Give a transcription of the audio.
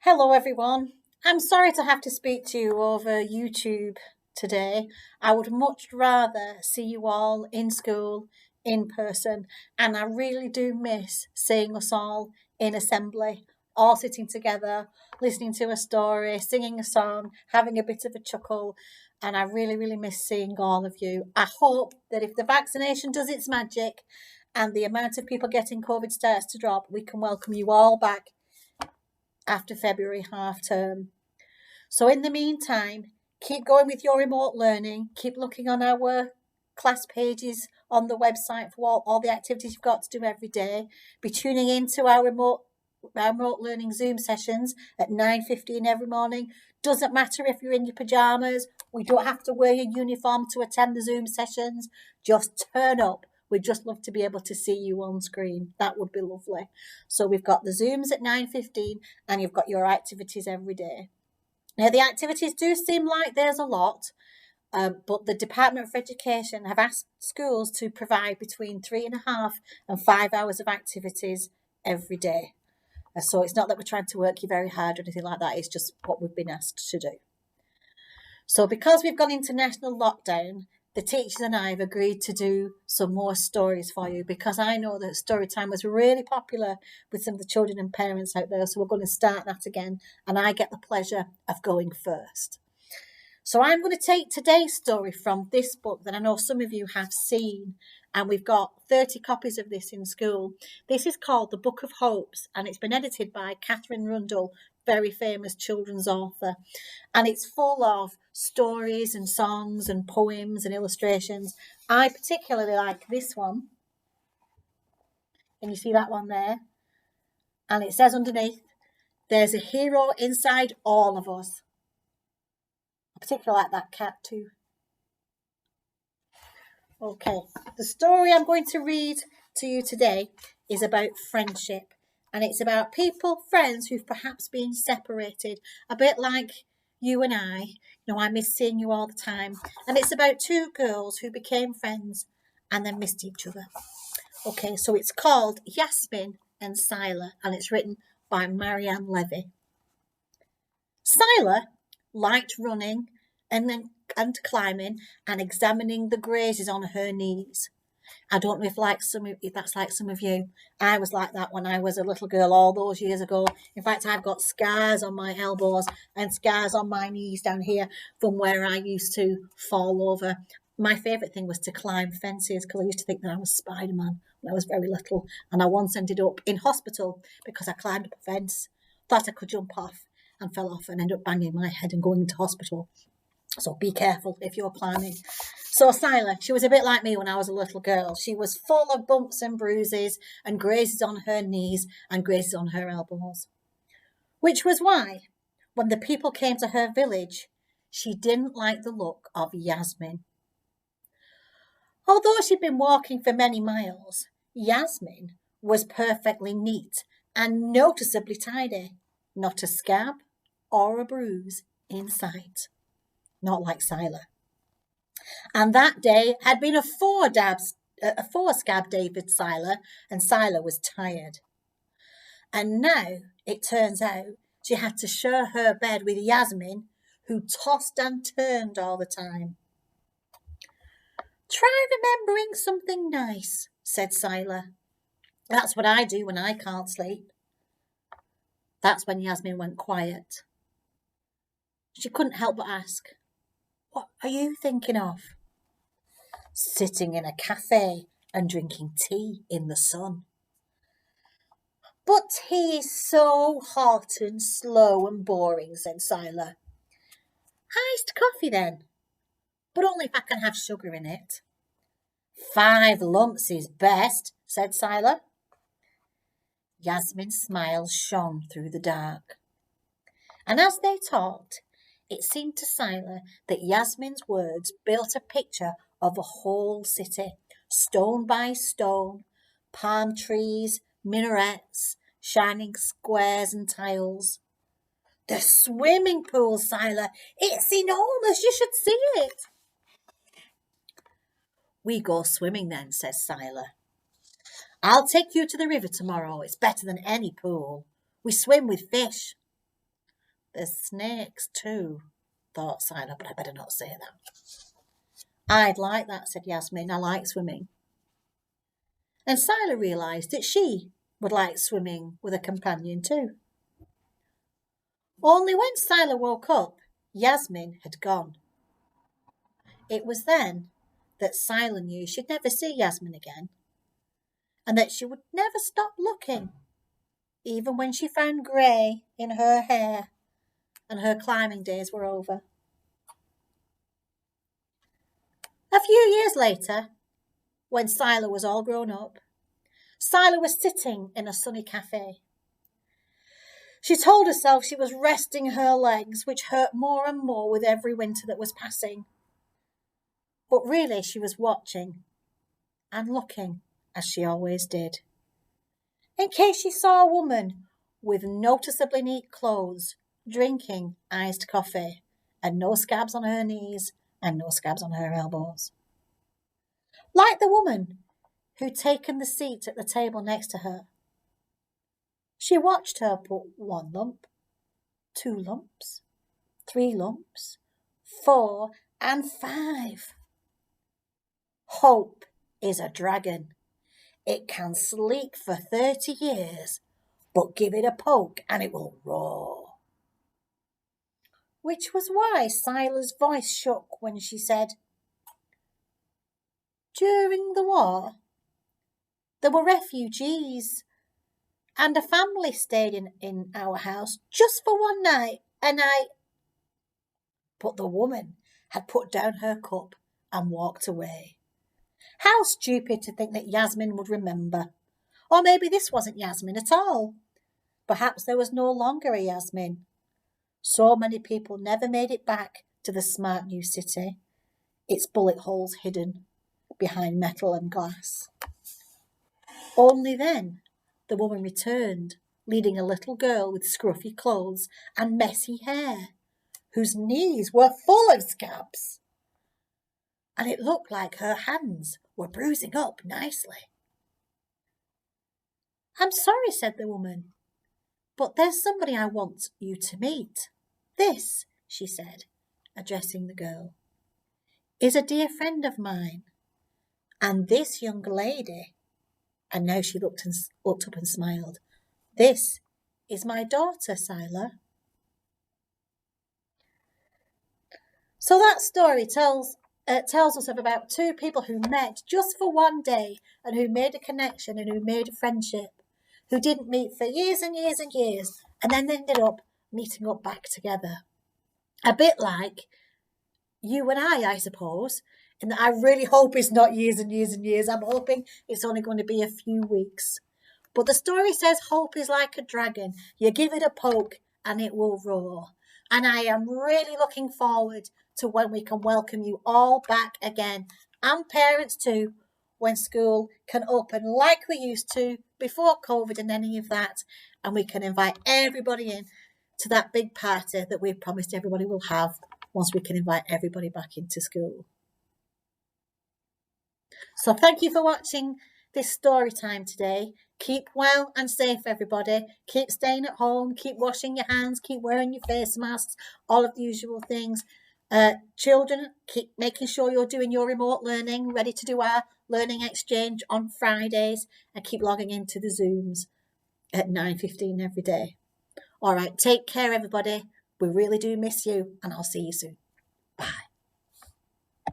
Hello, everyone. I'm sorry to have to speak to you over YouTube today. I would much rather see you all in school, in person, and I really do miss seeing us all in assembly, all sitting together, listening to a story, singing a song, having a bit of a chuckle, and I really, really miss seeing all of you. I hope that if the vaccination does its magic and the amount of people getting COVID starts to drop, we can welcome you all back after February half term. So, in the meantime, keep going with your remote learning, keep looking on our class pages on the website for all the activities you've got to do every day. Be tuning in to our remote learning Zoom sessions at 9:15 every morning. Doesn't matter if you're in your pajamas, we don't have to wear your uniform to attend the Zoom sessions. Just turn up. We'd just love to be able to see you on screen. That would be lovely. So we've got the Zooms at 9:15 and you've got your activities every day. Now, the activities do seem like there's a lot, but the Department for Education have asked schools to provide between 3.5 and 5 hours of activities every day. So it's not that we're trying to work you very hard or anything like that, it's just what we've been asked to do. So because we've gone into national lockdown, the teachers and I have agreed to do some more stories for you because I know that story time was really popular with some of the children and parents out there. So we're going to start that again, and I get the pleasure of going first. So I'm going to take today's story from this book that I know some of you have seen, and we've got 30 copies of this in school. This is called The Book of Hopes, and it's been edited by Catherine Rundle, very famous children's author. And it's full of stories and songs and poems and illustrations. I particularly like this one. Can you see that one there? And it says underneath, there's a hero inside all of us. I particularly like that cat too. Okay, the story I'm going to read to you today is about friendship. And it's about people, friends who've perhaps been separated, a bit like you and I. You know, I miss seeing you all the time. And it's about two girls who became friends and then missed each other. Okay, so it's called Yasmin and Sila, and it's written by Marianne Levy. Sila liked running and climbing and examining the grazes on her knees. I don't know if that's like some of you. I was like that when I was a little girl all those years ago. In fact, I've got scars on my elbows and scars on my knees down here from where I used to fall over. My favourite thing was to climb fences because I used to think that I was Spider-Man when I was very little. And I once ended up in hospital because I climbed up a fence, thought I could jump off and fell off and ended up banging my head and going into hospital. So be careful if you're climbing. So Sila, she was a bit like me when I was a little girl. She was full of bumps and bruises and grazes on her knees and grazes on her elbows. Which was why, when the people came to her village, she didn't like the look of Yasmin. Although she'd been walking for many miles, Yasmin was perfectly neat and noticeably tidy. Not a scab or a bruise in sight. Not like Sila. And that day had been a four-scab day for Sila, and Sila was tired. And now it turns out she had to share her bed with Yasmin, who tossed and turned all the time. Try remembering something nice, said Sila. That's what I do when I can't sleep. That's when Yasmin went quiet. She couldn't help but ask, what are you thinking of? Sitting in a cafe and drinking tea in the sun. But tea is so hot and slow and boring, said Sila. Iced coffee then, but only if I can have sugar in it. 5 lumps is best, said Sila. Yasmin's smile shone through the dark. And as they talked, it seemed to Sila that Yasmin's words built a picture of a whole city, stone by stone, palm trees, minarets, shining squares and tiles. The swimming pool, Sila, it's enormous, you should see it. We go swimming then, says Sila. I'll take you to the river tomorrow, it's better than any pool. We swim with fish. There's snakes too, thought Sila, but I better not say that. I'd like that, said Yasmin. I like swimming. And Sila realised that she would like swimming with a companion too. Only when Sila woke up, Yasmin had gone. It was then that Sila knew she'd never see Yasmin again, and that she would never stop looking, even when she found grey in her hair and her climbing days were over. A few years later, when Sila was all grown up, Sila was sitting in a sunny cafe. She told herself she was resting her legs, which hurt more and more with every winter that was passing. But really she was watching and looking, as she always did, in case she saw a woman with noticeably neat clothes drinking iced coffee and no scabs on her knees and no scabs on her elbows. Like the woman who'd taken the seat at the table next to her. She watched her put 1 lump, 2 lumps, 3 lumps, 4 and 5. Hope is a dragon. It can sleep for 30 years, but give it a poke and it will roar. Which was why Sila's voice shook when she said, during the war, there were refugees, and a family stayed in our house just for 1 night, and I... But the woman had put down her cup and walked away. How stupid to think that Yasmin would remember. Or maybe this wasn't Yasmin at all. Perhaps there was no longer a Yasmin. So many people never made it back to the smart new city, its bullet holes hidden behind metal and glass. Only then the woman returned, leading a little girl with scruffy clothes and messy hair, whose knees were full of scabs. And it looked like her hands were bruising up nicely. I'm sorry, said the woman, but there's somebody I want you to meet. This, she said, addressing the girl, is a dear friend of mine. And this young lady, and now she looked up and smiled, this is my daughter, Sila. So that story tells us of about 2 people who met just for 1 day and who made a connection and who made a friendship, who didn't meet for years and years and years, and then ended up meeting up back together. A bit like you and I suppose, and I really hope it's not years and years and years. I'm hoping it's only going to be a few weeks. But the story says hope is like a dragon. You give it a poke and it will roar. And I am really looking forward to when we can welcome you all back again, and parents too, when school can open like we used to before COVID and any of that, and we can invite everybody in to that big party that we've promised everybody will have once we can invite everybody back into school. So thank you for watching this story time today. Keep well and safe, everybody. Keep staying at home, keep washing your hands, keep wearing your face masks, all of the usual things. Children, keep making sure you're doing your remote learning, ready to do our learning exchange on Fridays, and keep logging into the Zooms at 9:15 every day. All right, take care, everybody. We really do miss you, and I'll see you soon.